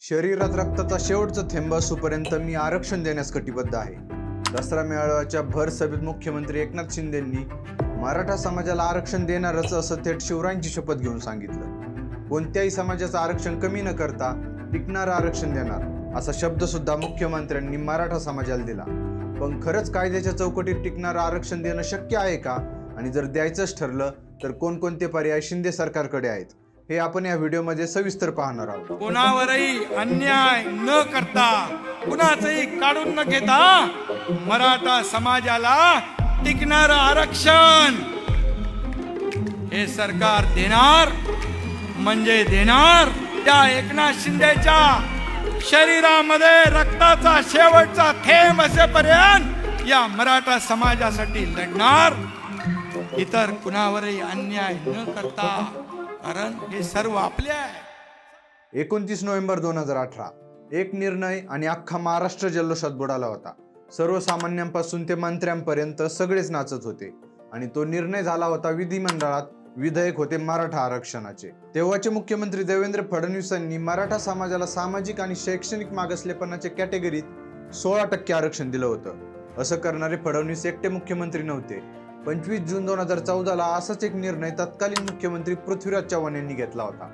शरीरात रक्ताचा शेवटचा थेंब असूपर्यंत मी आरक्षण देण्यास कटिबद्ध आहे. दसरा मेळाव्याच्या भर सभेत मुख्यमंत्री एकनाथ शिंदेंनी मराठा समाजाला आरक्षण देणारच असं थेट शिवरायांची शपथ घेऊन सांगितलं. कोणत्याही समाजाचं आरक्षण कमी न करता टिकणारं आरक्षण देणार असा शब्द सुद्धा मुख्यमंत्र्यांनी मराठा समाजाला दिला. पण खरंच कायद्याच्या चौकटीत टिकणारं आरक्षण देणं शक्य आहे का? आणि जर द्यायचंच ठरलं तर कोणकोणते पर्याय शिंदे सरकारकडे आहेत हे आपण या व्हिडिओमध्ये सविस्तर पाहणार आहोत. कोणावरही अन्याय न करता, कुणाचंही काढून न घेता मराठा समाजाला टिकणारं आरक्षण हे सरकार देणार म्हणजे देणार. त्या एकनाथ शिंदेच्या शरीरामध्ये रक्ताचा शेवटचा थेंब असेपर्यंत या मराठा समाजासाठी लढणार. इतर कुणावरही अन्याय न करता, कारण हे सर्व आपले आहे. 29 नोव्हेंबर 2018 एक निर्णय आणि अख्खा महाराष्ट्र जल्लोषात बुडाला होता. सर्वसामान्यांपासून ते मंत्र्यांपर्यंत सगळेच नाचत होते आणि तो निर्णय झाला होता विधिमंडळात. विधेयक होते मराठा आरक्षणाचे. तेव्हाचे मुख्यमंत्री देवेंद्र फडणवीसांनी मराठा समाजाला सामाजिक आणि शैक्षणिक मागासलेपणाच्या कॅटेगरीत 16% आरक्षण दिलं होतं. असं करणारे फडणवीस एकटे मुख्यमंत्री नव्हते. 25 जून 2014ला असाच एक निर्णय तत्कालीन मुख्यमंत्री पृथ्वीराज चव्हाण यांनी घेतला होता.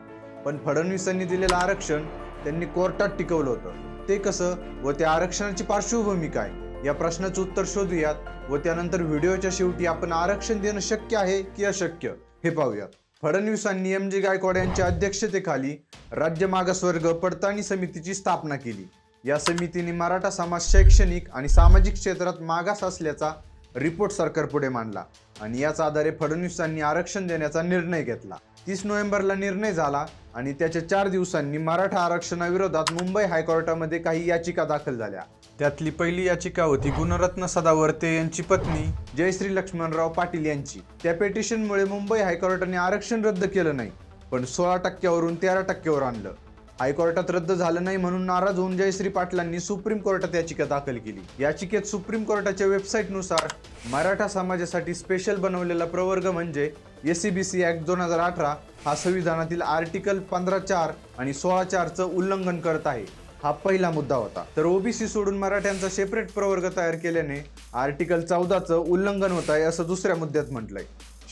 पण फडणवीसांनी दिलेलं आरक्षण त्यांनी कोर्टात टिकवलं होतं. ते कसं व त्या आरक्षणाची पार्श्वभूमी काय या प्रश्नाचं उत्तर शोधूयात व त्यानंतर व्हिडिओच्या शेवटी आपण आरक्षण देणं शक्य आहे की अशक्य हे पाहूयात. फडणवीसांनी MG गायकवाड यांच्या अध्यक्षतेखाली राज्य मागासवर्ग पडताळणी समितीची स्थापना केली. या समितीने मराठा समाज शैक्षणिक आणि सामाजिक क्षेत्रात मागास असल्याचा रिपोर्ट सरकारपुढे मांडला आणि याच आधारे फडणवीसांनी आरक्षण देण्याचा निर्णय घेतला. 30 नोव्हेंबरला निर्णय झाला आणि त्याच्या 4 दिवसांनी मराठा आरक्षणाविरोधात मुंबई हायकोर्टामध्ये काही याचिका दाखल झाल्या. त्यातली पहिली याचिका होती गुणरत्न सदावर्ते यांची पत्नी जयश्री लक्ष्मणराव पाटील यांची. त्या पिटिशनमुळे मुंबई हायकोर्टाने आरक्षण रद्द केलं नाही, पण 16%वरून 13%वर आणलं. हायकोर्टात रद्द झालं नाही म्हणून नाराज होऊन जयश्री पाटलांनी सुप्रीम कोर्टात याचिका दाखल केली. याचिकेत सुप्रीम कोर्टाच्या वेबसाईटनुसार मराठा समाजासाठी स्पेशल बनवलेला प्रवर्ग म्हणजे SCBC ऍक्ट 2018 हा संविधानातील आर्टिकल 15(4) आणि 16(4) उल्लंघन करत आहे. हा पहिला मुद्दा होता. तर OBC सोडून मराठ्यांचा सेपरेट प्रवर्ग तयार केल्याने आर्टिकल 14चं उल्लंघन होत आहे असं दुसऱ्या मुद्द्यात म्हटलंय.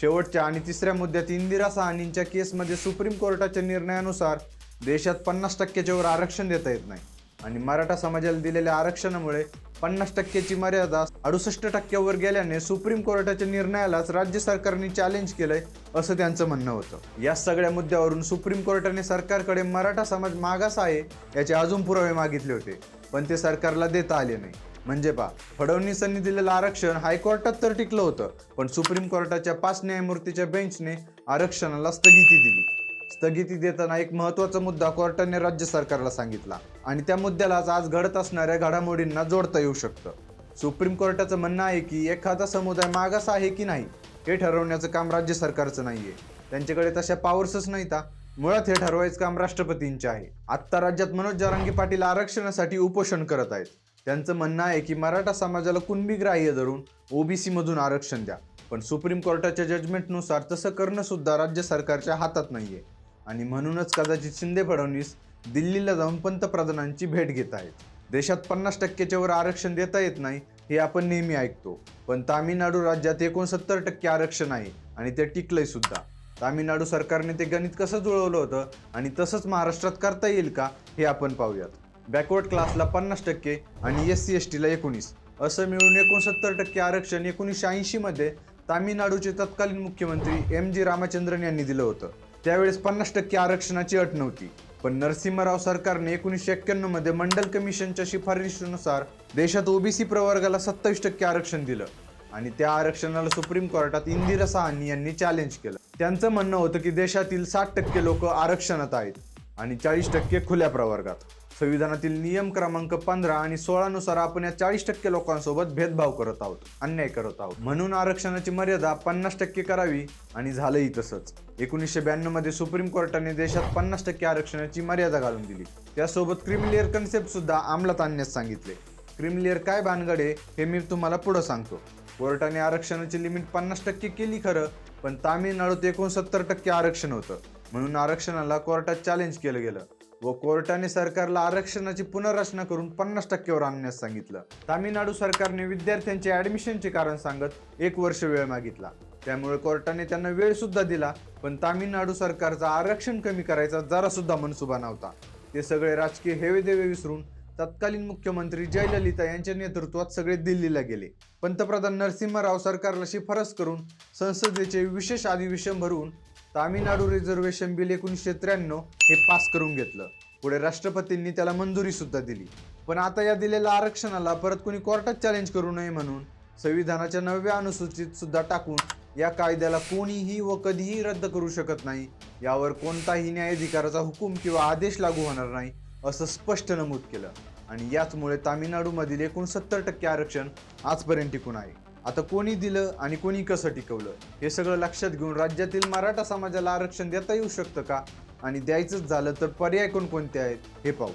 शेवटच्या आणि तिसऱ्या मुद्द्यात इंदिरा साहनींच्या केसमध्ये सुप्रीम कोर्टाच्या निर्णयानुसार देशात 50%च्या वर आरक्षण देता येत नाही आणि मराठा समाजाला दिलेल्या आरक्षणामुळे 50%ची मर्यादा 68%वर गेल्याने सुप्रीम कोर्टाच्या निर्णयालाच राज्य सरकारने चॅलेंज केलंय असं त्यांचं म्हणणं होतं. या सगळ्या मुद्द्यावरून सुप्रीम कोर्टाने सरकारकडे मराठा समाज मागास आहे याचे अजून पुरावे मागितले होते, पण ते सरकारला देता आले नाही. म्हणजे फडणवीसांनी दिलेलं आरक्षण हायकोर्टात तर टिकलं होतं, पण सुप्रीम कोर्टाच्या 5 न्यायमूर्तीच्या बेंचने आरक्षणाला स्थगिती दिली. स्थगिती देताना एक महत्त्वाचा मुद्दा कोर्टाने राज्य सरकारला सांगितला आणि त्या मुद्द्यालाच आज घडत असणाऱ्या घडामोडींना जोडता येऊ शकतं. सुप्रीम कोर्टाचं म्हणणं आहे की एखादा समुदाय मागास आहे की नाही हे ठरवण्याचं काम राज्य सरकारचं नाहीये. त्यांच्याकडे तशा पावर्सच नाहीत. मुळात हे ठरवायचं काम राष्ट्रपतींचे आहे. आत्ता राज्यात मनोज जरांगे पाटील आरक्षणासाठी उपोषण करत आहेत. त्यांचं म्हणणं आहे की मराठा समाजाला कुणबी ग्राह्य धरून OBC मधून आरक्षण द्या, पण सुप्रीम कोर्टाच्या जजमेंटनुसार तसं करणं सुद्धा राज्य सरकारच्या हातात नाहीये आणि म्हणूनच कदाचित शिंदे फडणवीस दिल्लीला जाऊन पंतप्रधानांची भेट घेत आहेत. देशात 50%च्या वर आरक्षण देता येत नाही हे आपण नेहमी ऐकतो, पण तामिळनाडू राज्यात 69% आरक्षण आहे आणि ते टिकलंय सुद्धा. तामिळनाडू सरकारने ते गणित कसं जुळवलं होतं आणि तसंच महाराष्ट्रात करता येईल का हे आपण पाहूयात. बॅकवर्ड क्लासला 50% आणि SC/STला 19 असं मिळून 69% आरक्षण 1980 मध्ये तामिळनाडूचे तत्कालीन मुख्यमंत्री MG रामचंद्रन यांनी दिलं होतं. त्यावेळेस 50% आरक्षणाची अट नव्हती, पण नरसिंहराव सरकारने 1991 मध्ये मंडल कमिशनच्या शिफारशीनुसार देशात OBC प्रवर्गाला 27% आरक्षण दिलं आणि त्या आरक्षणाला सुप्रीम कोर्टात इंदिरा साहनी यांनी चॅलेंज केलं. त्यांचं म्हणणं होतं की देशातील 60% लोक आरक्षणात आहेत आणि 40% खुल्या प्रवर्गात. संविधानातील नियम क्रमांक 15 आणि 16 नुसार आपण या 40% लोकांसोबत भेदभाव करत आहोत, अन्याय करत आहोत. म्हणून आरक्षणाची मर्यादा 50% करावी आणि झालंही तसंच. 1992 मध्ये सुप्रीम कोर्टाने देशात 50% आरक्षणाची मर्यादा घालून दिली. त्यासोबत क्रीमिलेअर कन्सेप्ट सुद्धा अंमलात आणण्यास सांगितले. क्रीमिलेअर काय भानगडे हे मी तुम्हाला पुढे सांगतो. कोर्टाने आरक्षणाची लिमिट 50% केली खरं, पण तामिळनाडूत 69% आरक्षण होतं म्हणून आरक्षणाला कोर्टात चॅलेंज केलं गेलं. व कोर्टाने सरकारला आरक्षणाची पुनर्रचना करून 50% आणण्यास सांगितलं. तामिळनाडू सरकारने विद्यार्थ्यांचे ऍडमिशनचे कारण सांगत 1 वर्ष वेळ मागितला. त्यामुळे कोर्टाने त्यांना वेळ सुद्धा दिला, पण तामिळनाडू सरकारचा आरक्षण कमी करायचा जरा सुद्धा मनसुबा नव्हता. ते सगळे राजकीय हेवेदेवे विसरून तत्कालीन मुख्यमंत्री जयललिता यांच्या नेतृत्वात सगळे दिल्लीला गेले. पंतप्रधान नरसिंहराव सरकारला शिफारस करून संसदेचे विशेष अधिवेशन भरवून तामिळनाडू रिझर्वेशन बिल 1993 हे पास करून घेतलं. पुढे राष्ट्रपतींनी त्याला मंजुरी सुद्धा दिली. पण आता या दिलेल्या आरक्षणाला परत कोणी कोर्टात चॅलेंज करू नये म्हणून संविधानाच्या 9व्या अनुसूचित सुद्धा टाकून या कायद्याला कोणीही व कधीही रद्द करू शकत नाही, यावर कोणताही न्यायाधिकाराचा हुकूम किंवा आदेश लागू होणार नाही असं स्पष्ट नमूद केलं. आणि याचमुळे तामिळनाडूमधील एकूण 70% आरक्षण आजपर्यंत टिकून आहे. आता कोणी दिलं आणि कोणी कसं टिकवलं हे सगळं लक्षात घेऊन राज्यातील मराठा समाजाला आरक्षण देता येऊ शकतं का, आणि द्यायचंच झालं तर पर्याय कोणकोणते आहेत हे पाहू.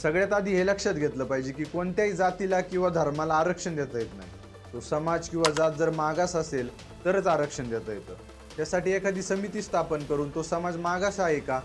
सगळ्यात आधी हे लक्षात घेतलं पाहिजे की कोणत्याही जातीला किंवा धर्माला आरक्षण देता येत नाही. तो समाज किंवा जात जर मागास असेल तरच आरक्षण देता येतं. त्यासाठी एखादी समिती स्थापन करून तो समाज मागास आहे का,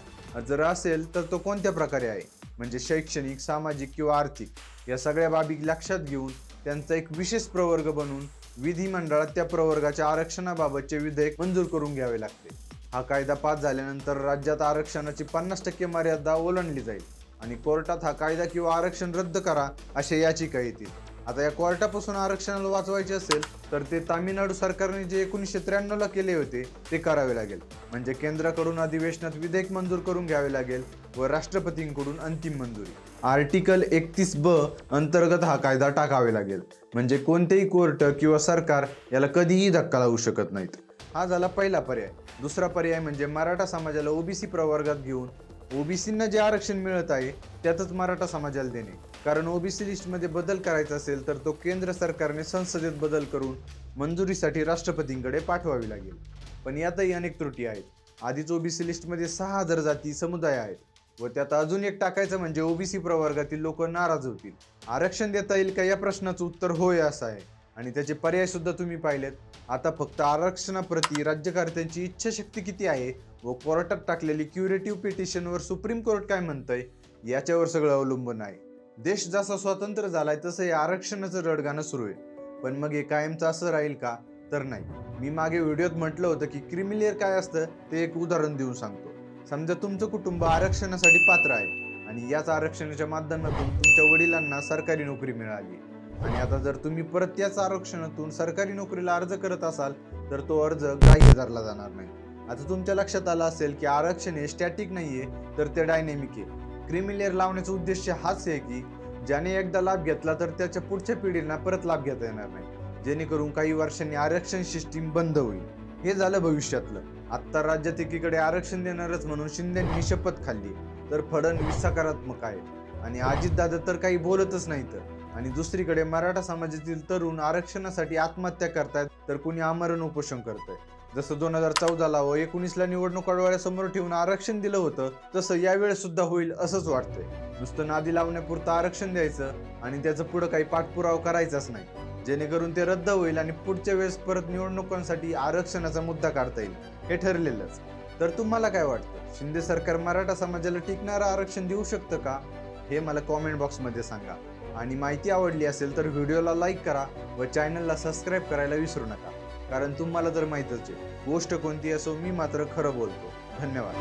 जर असेल तर तो कोणत्या प्रकारे आहे, म्हणजे शैक्षणिक, सामाजिक किंवा आर्थिक या सगळ्या बाबी लक्षात घेऊन त्यांचा एक विशेष प्रवर्ग बनवून विधिमंडळात त्या प्रवर्गाच्या आरक्षणाबाबतचे विधेयक मंजूर करून घ्यावे लागते. हा कायदा पास झाल्यानंतर राज्यात आरक्षणाची 50% मर्यादा ओलांडली जाईल आणि कोर्टात हा कायदा किंवा आरक्षण रद्द करा अशा याचिका येतील. आता या कोर्टापासून आरक्षणाला वाचवायचे असेल तर ते तामिळनाडू सरकारने जे 1993 केले होते ते करावे लागेल. म्हणजे केंद्राकडून अधिवेशनात विधेयक मंजूर करून घ्यावे लागेल व राष्ट्रपतींकडून अंतिम मंजुरी. आर्टिकल 31B अंतर्गत हा कायदा टाकावे लागेल. म्हणजे कोणतेही कोर्ट किंवा सरकार याला कधीही धक्का लावू शकत नाहीत. हा झाला पहिला पर्याय. दुसरा पर्याय म्हणजे मराठा समाजाला ओबीसी प्रवर्गात घेऊन ओबीसींना जे आरक्षण मिळत आहे त्यातच मराठा समाजाला देणे. कारण ओबीसी लिस्टमध्ये बदल करायचा असेल तर तो केंद्र सरकारने संसदेत बदल करून मंजुरीसाठी राष्ट्रपतींकडे पाठवावी लागेल. पण यातही अनेक त्रुटी आहेत. आधीच ओबीसी लिस्टमध्ये 6000 जाती समुदाय आहेत व त्यात अजून एक टाकायचं म्हणजे ओबीसी प्रवर्गातील लोक नाराज होतील. आरक्षण देता येईल का या प्रश्नाचं उत्तर होय असं आहे आणि त्याचे पर्याय सुद्धा तुम्ही पाहिलेत. आता फक्त आरक्षणाप्रती राज्यकर्त्यांची इच्छाशक्ती किती आहे व कोर्टात टाकलेली क्युरेटिव्ह पिटिशनवर सुप्रीम कोर्ट काय म्हणतंय याच्यावर सगळं अवलंबून आहे. देश जसा स्वतंत्र झालाय तसं हे आरक्षणाचं रडगाणं सुरू आहे. पण मग हे कायमचं असं राहील का, तर नाही. मी मागे व्हिडिओत म्हटलं होतं की क्रिमिलेअर काय असतं ते एक उदाहरण देऊन सांगतो. समजा तुमचं कुटुंब आरक्षणासाठी पात्र आहे आणि याच आरक्षणाच्या माध्यमातून तुमच्या वडिलांना सरकारी नोकरी मिळाली आणि आता जर तुम्ही परत त्याच आरक्षणातून सरकारी नोकरीला अर्ज करत असाल तर तो अर्ज ग्राह्य धरला जाणार नाही. आता तुमच्या लक्षात आलं असेल की आरक्षण हे स्टॅटिक नाहीये तर ते डायनेमिक आहे. क्रिमिलेअर लावण्याचा उद्देश हाच आहे की ज्याने एकदा लाभ घेतला तर त्याच्या पुढच्या पिढींना परत लाभ घेता येणार नाही, जेणेकरून काही वर्षांनी आरक्षण सिस्टीम बंद होईल. हे झालं भविष्यातलं. आत्ता राज्यात एकीकडे आरक्षण देणारच म्हणून शिंदेंनी शपथ खाल्ली तर फडणवीस सकारात्मक आहे आणि अजितदादा तर काही बोलतच नाहीत. आणि दुसरीकडे मराठा समाजातील तरुण आरक्षणासाठी आत्महत्या करतायत तर कुणी आमरण उपोषण करतंय. जसं 2014 व 2019 निवडणुका डोळ्यासमोर ठेवून आरक्षण दिलं होतं तसं यावेळेस सुद्धा होईल असंच वाटतंय. नुसतं नादी लावण्यापुरतं आरक्षण द्यायचं आणि त्याचं पुढं काही पाठपुरावा करायचाच नाही, जेणेकरून ते रद्द होईल आणि पुढच्या वेळेस परत निवडणुकांसाठी आरक्षणाचा मुद्दा काढता येईल. हे ठरलेलंच. तर तुम्हाला काय वाटतं, शिंदे सरकार मराठा समाजाला टिकणारं आरक्षण देऊ शकतं का, हे मला कॉमेंट बॉक्समध्ये सांगा. आणि माहिती आवडली असेल तर व्हिडिओला लाईक करा व चॅनलला सबस्क्राईब करायला विसरू नका. कारण तुम्हाला तर माहीतच आहे, गोष्ट कोणती असो मी मात्र खरं बोलतो. धन्यवाद.